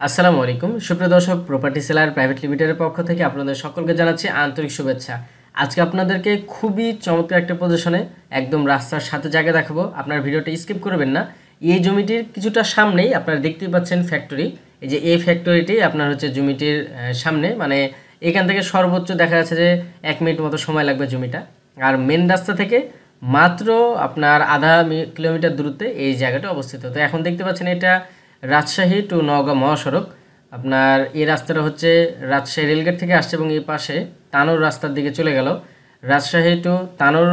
আসসালামু আলাইকুম সুপ্রিয় দর্শক, প্রপার্টি সেলার প্রাইভেট লিমিটেডের পক্ষ থেকে আপনাদের সকলকে জানাচ্ছি আন্তরিক শুভেচ্ছা। আজকে আপনাদেরকে খুবই চমৎকার একটা পজিশনে একদম রাস্তার সাথে জায়গা দেখাবো। আপনার ভিডিওটা স্কিপ করবেন না। এই জমিটির কিছুটা সামনেই আপনারা দেখতেই পাচ্ছেন ফ্যাক্টরি। এই যে এই ফ্যাক্টরিটি আপনার হচ্ছে জমিটির সামনে, মানে এখান থেকে সর্বোচ্চ দেখা যাচ্ছে যে 1 মিনিট মতো সময় লাগবে জমিটা। আর মেন রাস্তা থেকে মাত্র আপনার আধা কিলোমিটার দূরত্বে এই জায়গাটা অবস্থিত। তো এখন দেখতে পাচ্ছেন এটা রাজশাহী টু নওগাঁ মহাসড়ক। আপনার এই রাস্তাটা হচ্ছে রাজশাহী রেলগেট থেকে আসছে এবং এই পাশে তানোর রাস্তার দিকে চলে গেল। রাজশাহী টু তানোর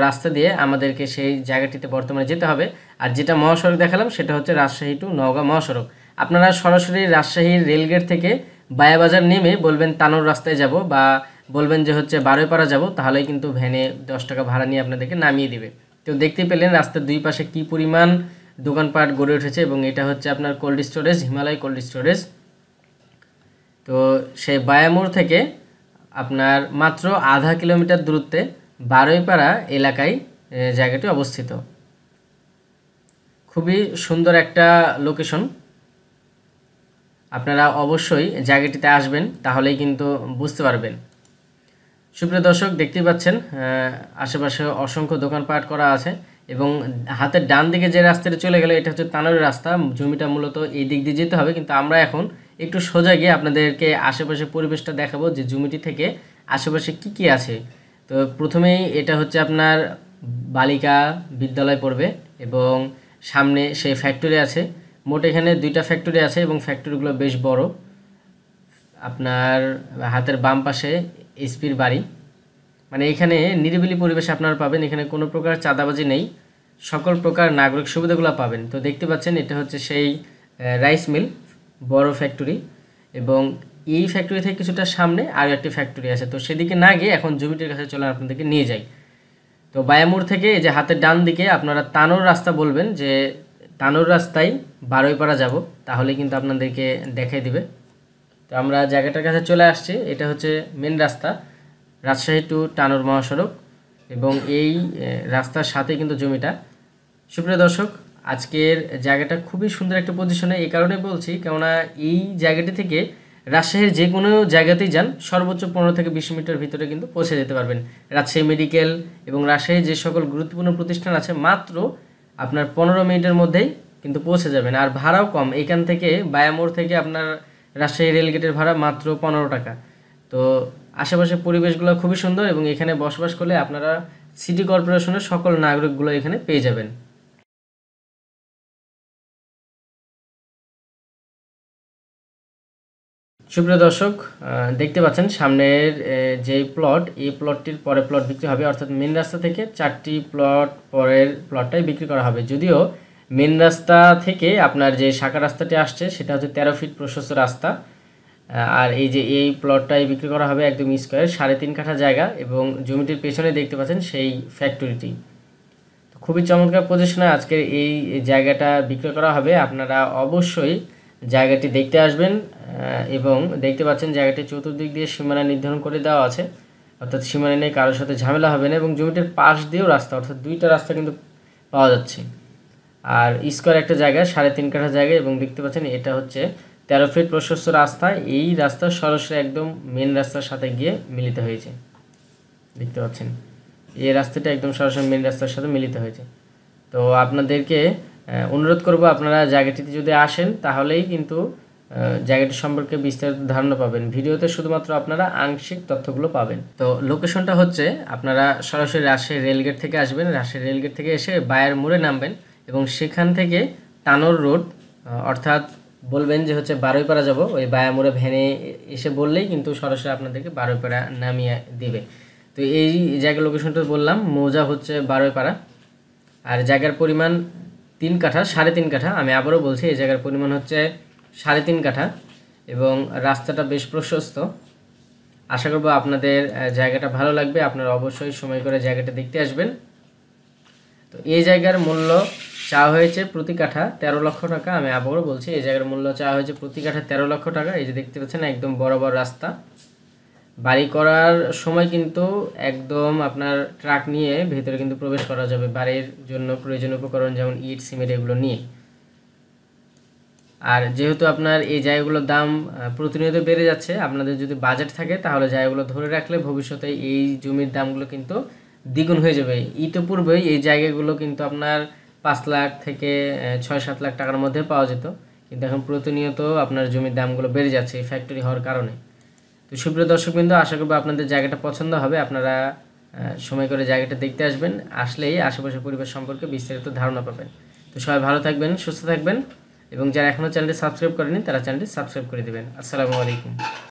রাস্তা দিয়ে আমাদেরকে সেই জায়গাটিতে বর্তমানে যেতে হবে। আর যেটা মহাসড়ক দেখালাম সেটা হচ্ছে রাজশাহী টু নওগাঁ মহাসড়ক। আপনারা সরাসরি রাজশাহীর রেলগেট থেকে বায়াবাজার নেমে বলবেন তানোর রাস্তায় যাব, বা বলবেন যে হচ্ছে বারোইপাড়া যাব, তাহলেই কিন্তু ভ্যানে 10 টাকা ভাড়া নিয়ে আপনাদেরকে নামিয়ে দিবে। তো দেখতেই পেলেন রাস্তার দুই পাশে কি পরিমাণ দোকানপাট গড়ে উঠেছে, এবং এটা হচ্ছে আপনার cold storage, Himalaya cold storage. তো সেই বায়ামোড় থেকে আপনার মাত্র আধা কিলোমিটার দূরত্বে বারোইপাড়া এলাকায় জায়গাটি অবস্থিত। খুবই সুন্দর একটা লোকেশন। আপনারা অবশ্যই জায়গাটিতে আসবেন, তাহলেই কিন্তু বুঝতে পারবেন। সুপ্রিয় দর্শক, দেখতেই পাচ্ছেন আশেপাশে অসংখ্য দোকানপাট করা আছে, এবং হাতের ডান দিকে যে রাস্তাটা চলে গেল এটা হচ্ছে তানোরের রাস্তা। জমিটা মূলত এই দিক দিয়ে যেতে হবে, কিন্তু আমরা এখন একটু সোজা গিয়ে আপনাদেরকে আশেপাশে পরিবেশটা দেখাবো যে জমিটি থেকে আশেপাশে কি কি আছে। তো প্রথমেই এটা হচ্ছে আপনার বালিকা বিদ্যালয় পড়বে, এবং সামনে সেই ফ্যাক্টরি আছে। মোট এখানে 2টা ফ্যাক্টরি আছে এবং ফ্যাক্টরিগুলো বেশ বড়। আপনার হাতের বাম পাশে এসপির বাড়ি, মানে এখানে নিরিবিলি পরিবেশ আপনারা পাবেন। এখানে কোনো প্রকার চাঁদাবাজি নেই, সকল প্রকার নাগরিক সুবিধাগুলো পাবেন। তো দেখতে পাচ্ছেন এটা হচ্ছে সেই রাইস মিল, বড় ফ্যাক্টরি, এবং এই ফ্যাক্টরি থেকে কিছুটা সামনে আরও একটি ফ্যাক্টরি আছে। তো সেদিকে না গিয়ে এখন জমিটির কাছে চলে আপনাদেরকে নিয়ে যাই। তো বায়ামুর থেকে এই যে হাতের ডান দিকে আপনারা তানোর রাস্তা বলবেন যে তানোর রাস্তায় বারোইপাড়া যাব, তাহলে কিন্তু আপনাদেরকে দেখাই দিবে। তো আমরা জায়গাটার কাছে চলে আসছি। এটা হচ্ছে মেন রাস্তা, রাজশাহী টু তানোর মহাসড়ক, এবং এই রাস্তার সাথে কিন্তু জমিটা। সুপ্রিয় দর্শক, আজকের জায়গাটা খুবই সুন্দর একটা পজিশনে। এই কারণে বলছি, কেননা এই জায়গাটি থেকে রাজশাহীর যে কোনো জায়গাতেই যান সর্বোচ্চ 15 থেকে 20 মিনিটের ভিতরে কিন্তু পৌঁছে যেতে পারবেন। রাজশাহী মেডিকেল এবং রাজশাহীর যে সকল গুরুত্বপূর্ণ প্রতিষ্ঠান আছে মাত্র আপনার 15 মিনিটের মধ্যেই কিন্তু পৌঁছে যাবেন। আর ভাড়াও কম। এখান থেকে বায়ামোড় থেকে আপনার রাজশাহী রেলগেটের ভাড়া মাত্র 15 টাকা। তো আশেপাশের পরিবেশগুলো খুবই সুন্দর, এবং এখানে বসবাস করলে আপনারা সিটি কর্পোরেশনের সকল নাগরিকগুলো এখানে পেয়ে যাবেন। সুপ্রিয় দর্শক, দেখতে পাচ্ছেন সামনের যে প্লট, এই প্লটটির পরে প্লট বিক্রি হবে, অর্থাৎ মেন রাস্তা থেকে 4টি প্লট পরের প্লটটাই বিক্রি করা হবে। যদিও মেন রাস্তা থেকে আপনার যে শাখা রাস্তাটি আসছে সেটা হচ্ছে 13 ফিট প্রশস্ত রাস্তা। আর এই যে এই প্লটটাই বিক্রি করা হবে একদম স্কোয়ার 3.5 কাঠা জায়গা, এবং জমিটির পেছনে দেখতে পাচ্ছেন সেই ফ্যাক্টরিটি। তো খুবই চমৎকার পজিশনে আজকের এই জায়গাটা বিক্রি করা হবে। আপনারা অবশ্যই জায়গাটি দেখতে আসবেন, এবং দেখতে পাচ্ছেন জায়গাটি চতুর্দিক দিয়ে সীমানা নির্ধারণ করে দেওয়া আছে, অর্থাৎ সীমানা নিয়ে কারোর সাথে ঝামেলা হবে না। এবং জমিটির পাশ দিয়েও রাস্তা, অর্থাৎ 2টা রাস্তা কিন্তু পাওয়া যাচ্ছে। আর স্কোয়ার একটা জায়গা 3.5 কাঠা জায়গা, এবং দেখতে পাচ্ছেন এটা হচ্ছে 13 ফিট প্রশস্ত রাস্তা। এই রাস্তা সরাসরি একদম মেন রাস্তার সাথে গিয়ে মিলিত হয়েছে। দেখতে পাচ্ছেন এই রাস্তাটা একদম সরাসরি মেন রাস্তার সাথে মিলিত হয়েছে। তো আপনাদেরকে অনুরোধ করব, আপনারা জায়গাটিতে যদি আসেন তাহলেই কিন্তু জায়গাটি সম্পর্কে বিস্তারিত ধারণা পাবেন। ভিডিওতে শুধুমাত্র আপনারা আংশিক তথ্যগুলো পাবেন। তো লোকেশনটা হচ্ছে আপনারা সরাসরি রাজশাহী রেলগেট থেকে আসবেন। রাজশাহী রেলগেট থেকে এসে বায়ার মোড়ে নামবেন, এবং সেখান থেকে তানোর রোড, অর্থাৎ বলবেন যে হচ্ছে বারোইপাড়া যাব, ওই বায়া মোড়ে ভ্যানে এসে বললেই কিন্তু সরাসরি আপনাদেরকে বারোইপাড়া নামিয়ে দেবে। তো এই জায়গার লোকেশনটা বললাম, মৌজা হচ্ছে বারোইপাড়া। আর জায়গার পরিমাণ 3 কাঠা, 3.5 কাঠা। আমি আবারও বলছি এই জায়গার পরিমাণ হচ্ছে 3.5 কাঠা, এবং রাস্তাটা বেশ প্রশস্ত। আশা করব আপনাদের জায়গাটা ভালো লাগবে। আপনারা অবশ্যই সময় করে জায়গাটা দেখতে আসবেন। তো এই জায়গার মূল্য চাওয়া হয়েছে প্রতি কাঠা 13 লক্ষ টাকা। আমি আবারও বলছি এই জায়গার মূল্য চাওয়া হয়েছে প্রতি কাঠা 13 লক্ষ টাকা। এই যে দেখতে পাচ্ছেন একদম বরাবর রাস্তা। বাড়ি করার সময় কিন্তু একদম আপনার ট্রাক নিয়ে ভেতরে কিন্তু প্রবেশ করা যাবে, বাড়ির জন্য প্রয়োজনীয় উপকরণ যেমন ইট, সিমেন্ট এগুলো নিয়ে। আর যেহেতু আপনার এই জায়গাগুলোর দাম প্রতিনিয়ত বেড়ে যাচ্ছে, আপনাদের যদি বাজেট থাকে তাহলে জায়গাগুলো ধরে রাখলে ভবিষ্যতে এই জমির দামগুলো কিন্তু দ্বিগুণ হয়ে যাবে। ইতিপূর্বেই এই জায়গাগুলো কিন্তু আপনার 5 লাখ থেকে 6-7 লাখ টাকার মধ্যে পাওয়া যেত, কিন্তু এখন প্রতিনিয়ত আপনার জমির দামগুলো বেড়ে যাচ্ছে এই ফ্যাক্টরি হওয়ার কারণে। তো সুপ্রিয় দর্শকবৃন্দ, আশা করব আপনাদের জায়গাটা পছন্দ হবে। আপনারা সময় করে জায়গাটা দেখতে আসবেন, আসলেই আশেপাশের পরিবেশ সম্পর্কে বিস্তারিত ধারণা পাবেন। তো সবাই ভালো থাকবেন, সুস্থ থাকবেন, এবং যারা এখনও চ্যানেলটি সাবস্ক্রাইব করেনি তারা চ্যানেলটি সাবস্ক্রাইব করে দেবেন। আসসালামু আলাইকুম।